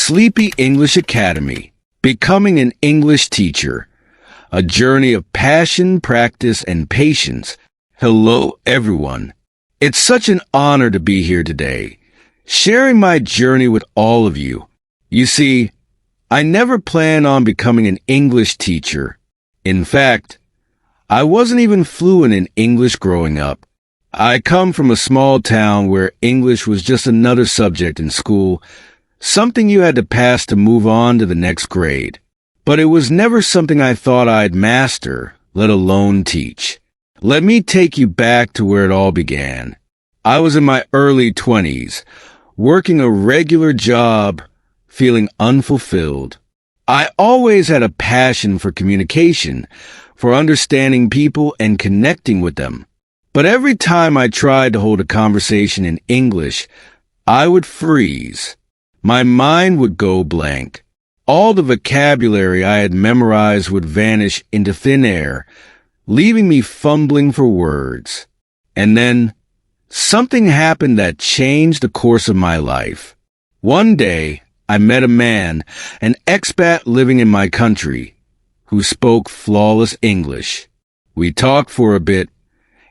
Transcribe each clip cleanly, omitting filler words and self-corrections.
Sleepy English Academy, Becoming an English Teacher, a journey of passion, practice, and patience. Hello, everyone. It's such an honor to be here today, sharing my journey with all of you. You see, I never planned on becoming an English teacher. In fact, I wasn't even fluent in English growing up. I come from a small town where English was just another subject in school, something you had to pass to move on to the next grade. But it was never something I thought I'd master, let alone teach. Let me take you back to where it all began. I was in my early 20s, working a regular job, feeling unfulfilled. I always had a passion for communication, for understanding people and connecting with them. But every time I tried to hold a conversation in English, I would freeze. My mind would go blank. All the vocabulary I had memorized would vanish into thin air, leaving me fumbling for words. And then, something happened that changed the course of my life. One day, I met a man, an expat living in my country, who spoke flawless English. We talked for a bit,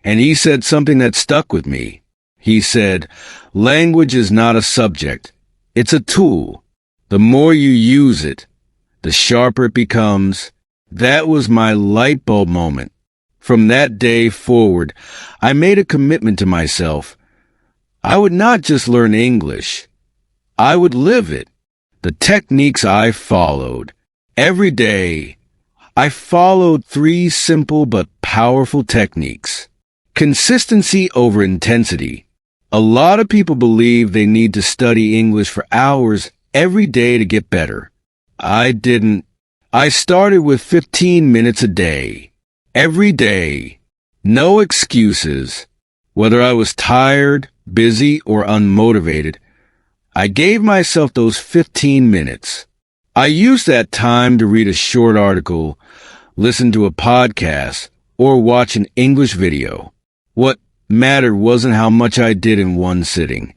and he said something that stuck with me. He said, "Language is not a subject. It's a tool. The more you use it, the sharper it becomes." That was my light bulb moment. From that day forward, I made a commitment to myself. I would not just learn English. I would live it. The techniques I followed. Every day, I followed 3 simple but powerful techniques. Consistency over intensity. A lot of people believe they need to study English for hours every day to get better. I didn't. I started with 15 minutes a day. Every day. No excuses. Whether I was tired, busy, or unmotivated, I gave myself those 15 minutes. I used that time to read a short article, listen to a podcast, or watch an English video. What mattered wasn't how much I did in one sitting.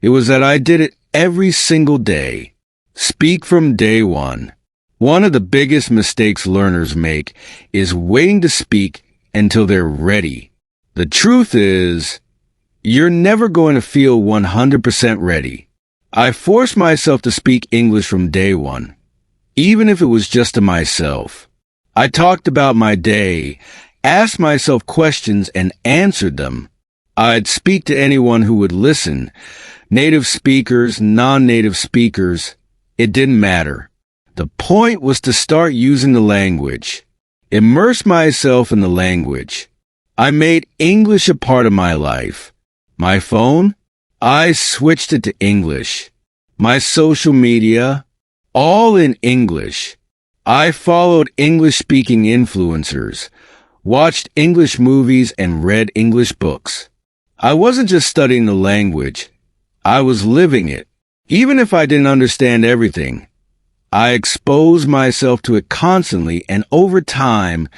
It was that I did it every single day. Speak from day one. One of the biggest mistakes learners make is waiting to speak until they're ready. The truth is, you're never going to feel 100% ready. I forced myself to speak English from day one, even if it was just to myself. I talked about my day, asked myself questions, and answered them. I'd speak to anyone who would listen. Native speakers, non-native speakers, it didn't matter. The point was to start using the language. Immerse myself in the language. I made English a part of my life. My phone? I switched it to English. My social media? All in English. I followed English-speaking influencers, watched English movies, and read English books. I wasn't just studying the language. I was living it. Even if I didn't understand everything, I exposed myself to it constantly, and over time,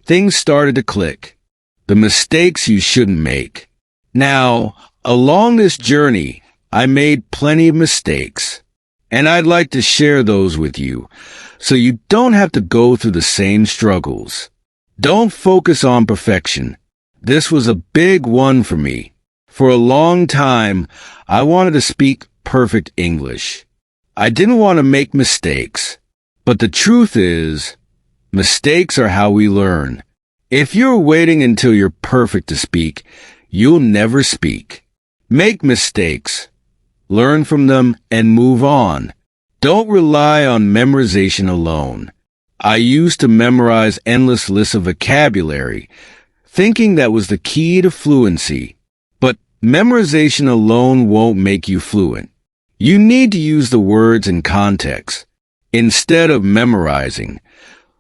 things started to click. The mistakes you shouldn't make. Now, along this journey, I made plenty of mistakes, and I'd like to share those with you, so you don't have to go through the same struggles. Don't focus on perfection. This was a big one for me. For a long time, I wanted to speak perfect English. I didn't want to make mistakes. But the truth is, mistakes are how we learn. If you're waiting until you're perfect to speak, you'll never speak. Make mistakes. Learn from them and move on. Don't rely on memorization alone. I used to memorize endless lists of vocabulary, thinking that was the key to fluency. But memorization alone won't make you fluent. You need to use the words in context. Instead of memorizing,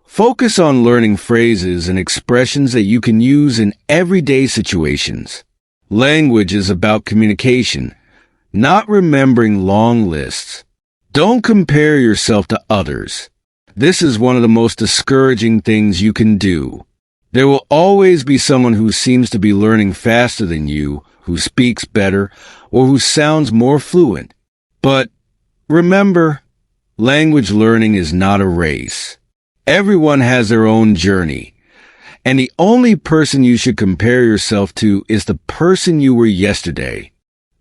focus on learning phrases and expressions that you can use in everyday situations. Language is about communication, not remembering long lists. Don't compare yourself to others. This is one of the most discouraging things you can do. There will always be someone who seems to be learning faster than you, who speaks better, or who sounds more fluent. But remember, language learning is not a race. Everyone has their own journey, and the only person you should compare yourself to is the person you were yesterday.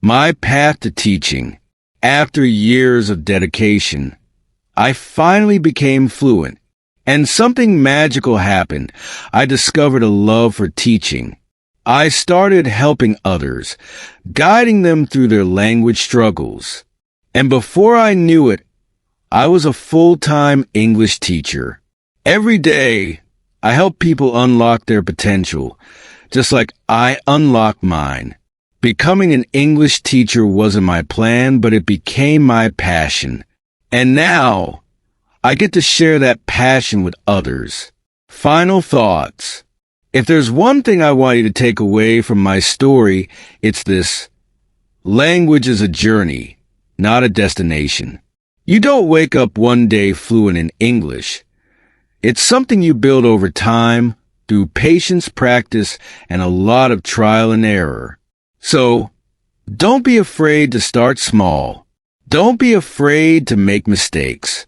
My path to teaching. After years of dedication, I finally became fluent, and something magical happened. I discovered a love for teaching. I started helping others, guiding them through their language struggles. And before I knew it, I was a full-time English teacher. Every day, I help people unlock their potential, just like I unlocked mine. Becoming an English teacher wasn't my plan, but it became my passion. And now, I get to share that passion with others. Final thoughts. If there's one thing I want you to take away from my story, it's this. Language is a journey, not a destination. You don't wake up one day fluent in English. It's something you build over time, through patience, practice, and a lot of trial and error. So, don't be afraid to start small. Don't be afraid to make mistakes.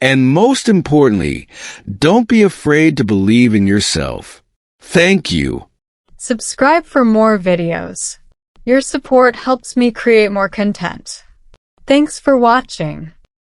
And most importantly, don't be afraid to believe in yourself. Thank you. Subscribe for more videos. Your support helps me create more content. Thanks for watching.